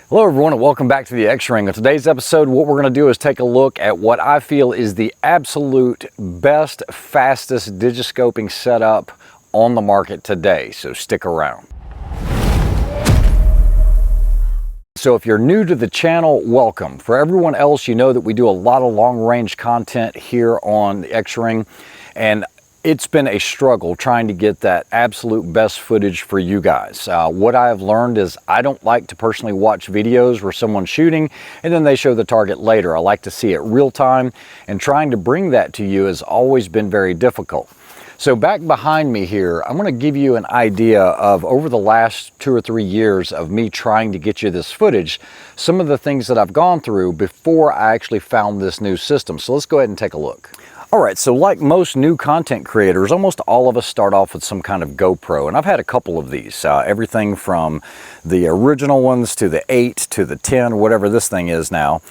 Hello everyone and welcome back to the X-Ring. In today's episode, what we're going to do is take a look at what I feel is the absolute best, fastest digiscoping setup on the market today, so stick around. So if you're new to the channel, welcome. For everyone else, you know that we do a lot of long-range content here on the X-Ring, and it's been a struggle trying to get that absolute best footage for you guys. What I have learned is I don't like to personally watch videos where someone's shooting and then they show the target later. I like to see it real time, and trying to bring that to you has always been very difficult. So back behind me here, I'm going to give you an idea of over the last 2 or 3 years of me trying to get you this footage, some of the things that I've gone through before I actually found this new system. So let's go ahead and take a look. All right, so like most new content creators, almost all of us start off with some kind of GoPro, and I've had a couple of these, everything from the original ones to the 8 to the 10, whatever this thing is now.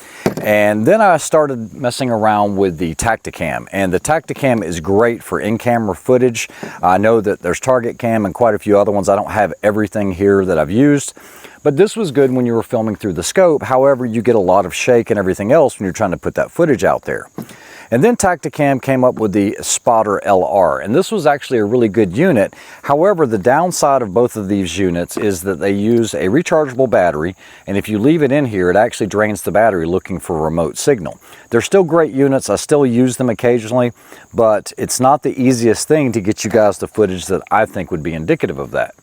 And then I started messing around with the Tacticam, and the Tacticam is great for in-camera footage. I know that there's Target Cam and quite a few other ones. I don't have everything here that I've used, but this was good when you were filming through the scope. However, you get a lot of shake and everything else when you're trying to put that footage out there. And then Tacticam came up with the Spotter LR, and this was actually a really good unit. However, the downside of both of these units is that they use a rechargeable battery, and if you leave it in here, it actually drains the battery looking for a remote signal. They're still great units. I still use them occasionally, but it's not the easiest thing to get you guys the footage that I think would be indicative of that.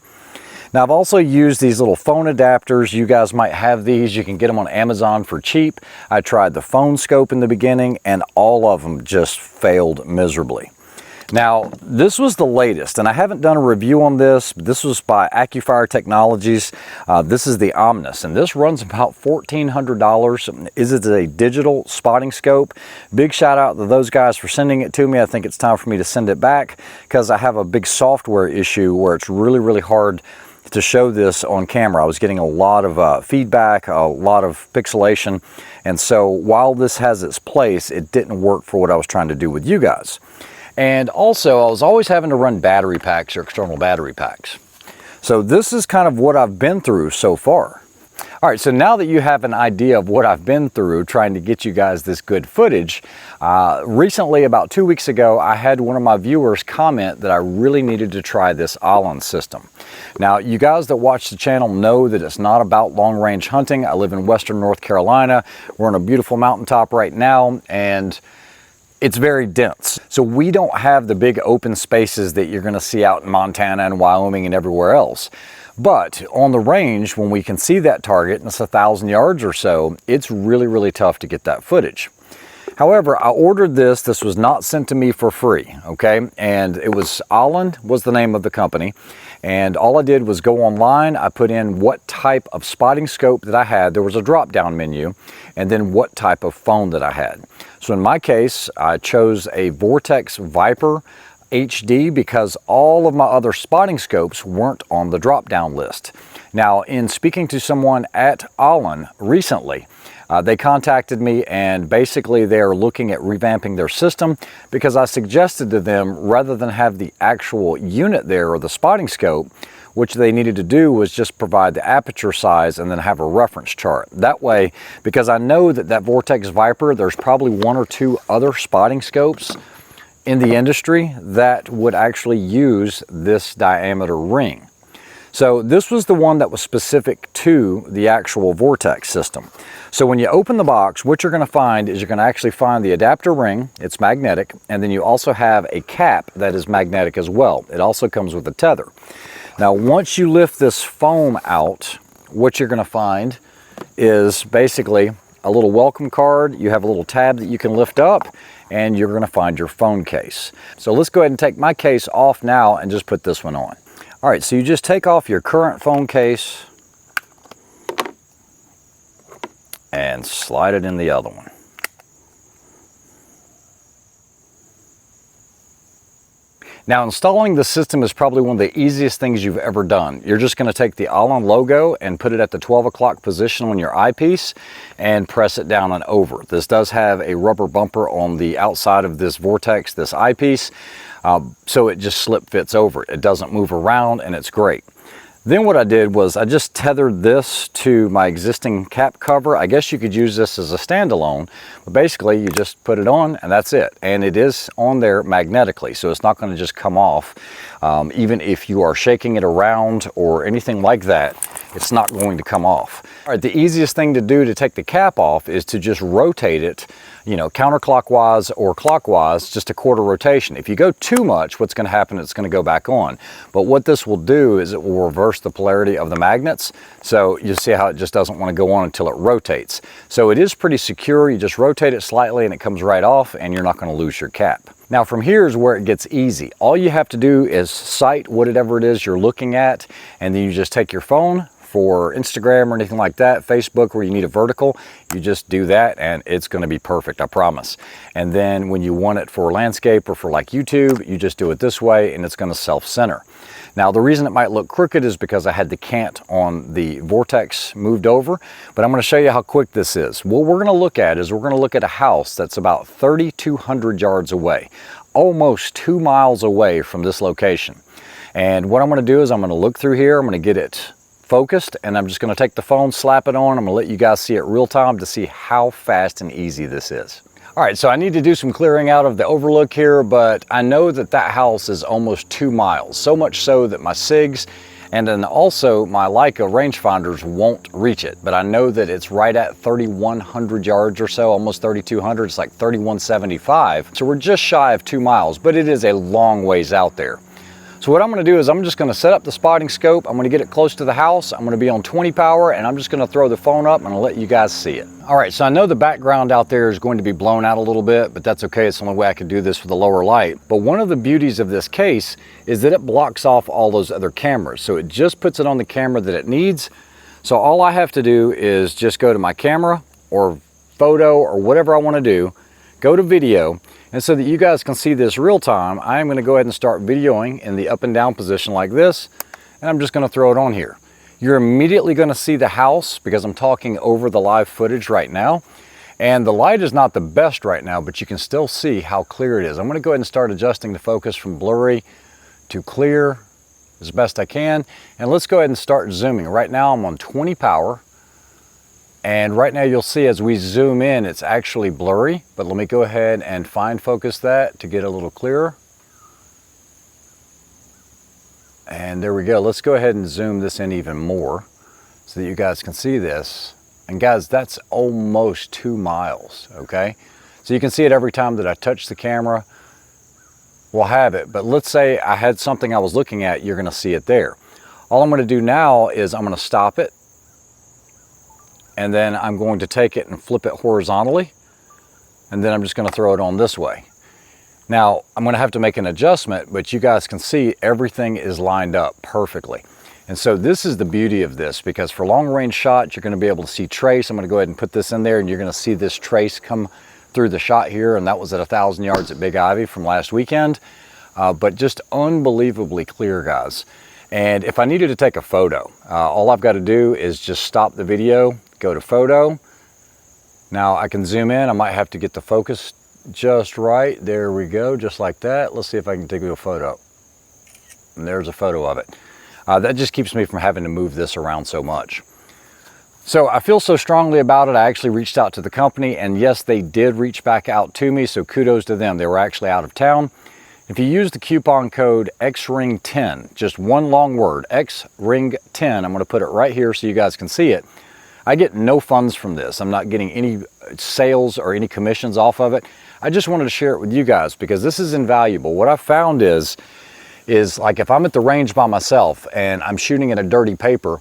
Now, I've also used these little phone adapters. You guys might have these. You can get them on Amazon for cheap. I tried the phone scope in the beginning, and all of them just failed miserably. Now, this was the latest, and I haven't done a review on this. This was by Accufire Technologies. This is the Omnis, and this runs about $1,400. Is it a digital spotting scope? Big shout out to those guys for sending it to me. I think it's time for me to send it back because I have a big software issue where it's really hard to show this on camera. I was getting a lot of feedback, a lot of pixelation, and so while this has its place, it didn't work for what I was trying to do with you guys. And also, I was always having to run battery packs or external battery packs. So this is kind of what I've been through so far. All right, so now that you have an idea of what I've been through trying to get you guys this good footage, recently, about 2 weeks ago, I had one of my viewers comment that I really needed to try this Allen system. Now, you guys that watch the channel know that it's not about long-range hunting. I live in Western North Carolina. We're on a beautiful mountaintop right now, and it's very dense. So we don't have the big open spaces that you're going to see out in Montana and Wyoming and everywhere else. But on the range, when we can see that target, and it's 1,000 yards or so, it's really tough to get that footage. However, I ordered this. This was not sent to me for free, okay? And it was Allen was the name of the company. And all I did was go online. I put in what type of spotting scope that I had. There was a drop-down menu, and then what type of phone that I had. So in my case, I chose a Vortex Viper HD because all of my other spotting scopes weren't on the drop-down list. Now, in speaking to someone at Allen recently, they contacted me, and basically they're looking at revamping their system because I suggested to them, rather than have the actual unit there or the spotting scope, which they needed to do was just provide the aperture size and then have a reference chart. That way, because I know that Vortex Viper, there's probably 1 or 2 other spotting scopes in the industry that would actually use this diameter ring. So this was the one that was specific to the actual Vortex system. So when you open the box, what you're going to find is you're going to actually find the adapter ring. It's magnetic, and then you also have a cap that is magnetic as well. It also comes with a tether. Now, once you lift this foam out, what you're going to find is basically a little welcome card. You have a little tab that you can lift up, and you're going to find your phone case. So let's go ahead and take my case off now and just put this one on. All right, so you just take off your current phone case and slide it in the other one. Now, installing the system is probably one of the easiest things you've ever done. You're just going to take the Allen logo and put it at the 12 o'clock position on your eyepiece and press it down and over. This does have a rubber bumper on the outside of this Vortex, this eyepiece, so it just slip fits over. It doesn't move around, and it's great. Then what I did was I just tethered this to my existing cap cover. I guess you could use this as a standalone, but basically you just put it on and that's it. And it is on there magnetically, so it's not going to just come off. Even if you are shaking it around or anything like that, it's not going to come off. All right, the easiest thing to do to take the cap off is to just rotate it, you know, counterclockwise or clockwise, just a quarter rotation. If you go too much, what's going to happen, it's going to go back on. But what this will do is it will reverse the polarity of the magnets. So you see how it just doesn't want to go on until it rotates. So it is pretty secure. You just rotate it slightly and it comes right off and you're not going to lose your cap. Now from here is where it gets easy. All you have to do is sight whatever it is you're looking at, and then you just take your phone for Instagram or anything like that, Facebook where you need a vertical, you just do that and it's going to be perfect, I promise. And then when you want it for landscape or for like YouTube, you just do it this way and it's going to self-center. Now the reason it might look crooked is because I had the cant on the vortex moved over, but I'm going to show you how quick this is. What we're going to look at is we're going to look at a house that's about 3,200 yards away, almost 2 miles away from this location. And what I'm going to do is I'm going to look through here, I'm going to get it focused, and I'm just going to take the phone, slap it on. I'm going to let you guys see it real time to see how fast and easy this is. All right, so I need to do some clearing out of the overlook here, but I know that that house is almost 2 miles, so much so that my SIGs and then also my Leica rangefinders won't reach it, but I know that it's right at 3,100 yards or so, almost 3,200. It's like 3,175. So we're just shy of 2 miles, but it is a long ways out there. So what I'm going to do is I'm just going to set up the spotting scope. I'm going to get it close to the house. I'm going to be on 20 power and I'm just going to throw the phone up and I'll let you guys see it. All right, so I know the background out there is going to be blown out a little bit, but that's okay. It's the only way I could do this with a lower light. But one of the beauties of this case is that it blocks off all those other cameras. So it just puts it on the camera that it needs. So all I have to do is just go to my camera or photo or whatever I want to do, go to video. And so that you guys can see this real time, I am going to go ahead and start videoing in the up and down position like this. And I'm just going to throw it on here. You're immediately going to see the house because I'm talking over the live footage right now. And the light is not the best right now, but you can still see how clear it is. I'm going to go ahead and start adjusting the focus from blurry to clear as best I can. And let's go ahead and start zooming. Right now I'm on 20 power. And right now you'll see as we zoom in, it's actually blurry, but let me go ahead and fine focus that to get a little clearer. And there we go. Let's go ahead and zoom this in even more so that you guys can see this. And guys, that's almost 2 miles, okay? So you can see it every time that I touch the camera, we'll have it. But let's say I had something I was looking at, you're gonna see it there. All I'm gonna do now is I'm gonna stop it. And then I'm going to take it and flip it horizontally. And then I'm just going to throw it on this way. Now, I'm going to have to make an adjustment, but you guys can see everything is lined up perfectly. And so this is the beauty of this, because for long range shots, you're going to be able to see trace. I'm going to go ahead and put this in there and you're going to see this trace come through the shot here. And that was at 1,000 yards at Big Ivy from last weekend. But just unbelievably clear, guys. And if I needed to take a photo, all I've got to do is just stop the video, go to photo. Now I can zoom in. I might have to get the focus just right. There we go, just like that. Let's see if I can take a photo. And there's a photo of it. That just keeps me from having to move this around so much. So I feel so strongly about it. I actually reached out to the company, and yes, they did reach back out to me, so kudos to them. They were actually out of town. If you use the coupon code XRING10, just one long word, XRING10, I'm going to put it right here so you guys can see it. I get no funds from this. I'm not getting any sales or any commissions off of it. I just wanted to share it with you guys because this is invaluable. What I found is like if I'm at the range by myself and I'm shooting at a dirty paper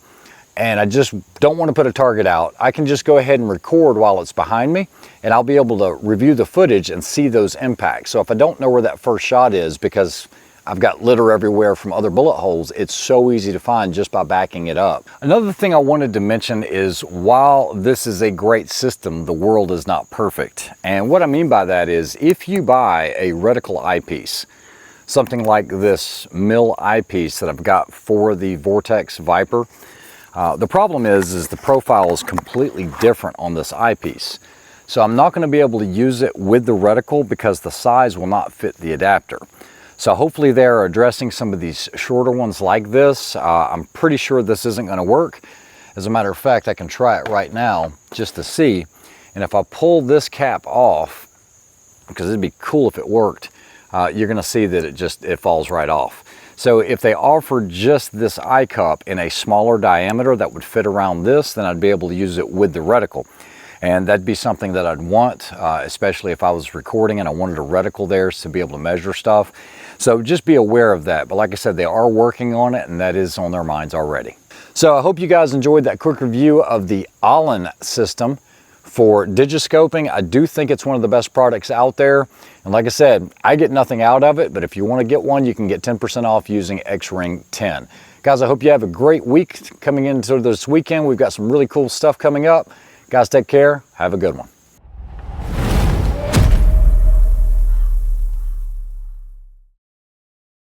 and I just don't want to put a target out, I can just go ahead and record while it's behind me and I'll be able to review the footage and see those impacts. So if I don't know where that first shot is because I've got litter everywhere from other bullet holes, it's so easy to find just by backing it up. Another thing I wanted to mention is while this is a great system, the world is not perfect. And what I mean by that is if you buy a reticle eyepiece, something like this mill eyepiece that I've got for the Vortex Viper, the problem is the profile is completely different on this eyepiece. So I'm not going to be able to use it with the reticle because the size will not fit the adapter. So hopefully they're addressing some of these shorter ones like this. I'm pretty sure this isn't going to work. As a matter of fact, I can try it right now just to see. And if I pull this cap off, because it'd be cool if it worked, you're going to see that it falls right off. So if they offered just this eye cup in a smaller diameter that would fit around this, then I'd be able to use it with the reticle. And that'd be something that I'd want, especially if I was recording and I wanted a reticle there to be able to measure stuff. So just be aware of that. But like I said, they are working on it, and that is on their minds already. So I hope you guys enjoyed that quick review of the Allen system for digiscoping. I do think it's one of the best products out there. And like I said, I get nothing out of it, but if you want to get one, you can get 10% off using X-Ring 10. Guys, I hope you have a great week coming into this weekend. We've got some really cool stuff coming up. Guys, take care. Have a good one.